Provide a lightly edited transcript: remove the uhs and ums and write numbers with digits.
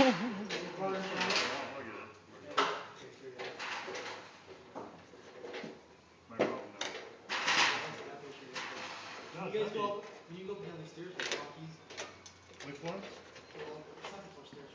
Water tonight? I'll get it. Okay, sure, yeah. My problem now. I'll make sure you get it. No, When it's you guys heavy. go up, when you go up and down these stairs, like walkies, Which ones? well, the second floor stairs.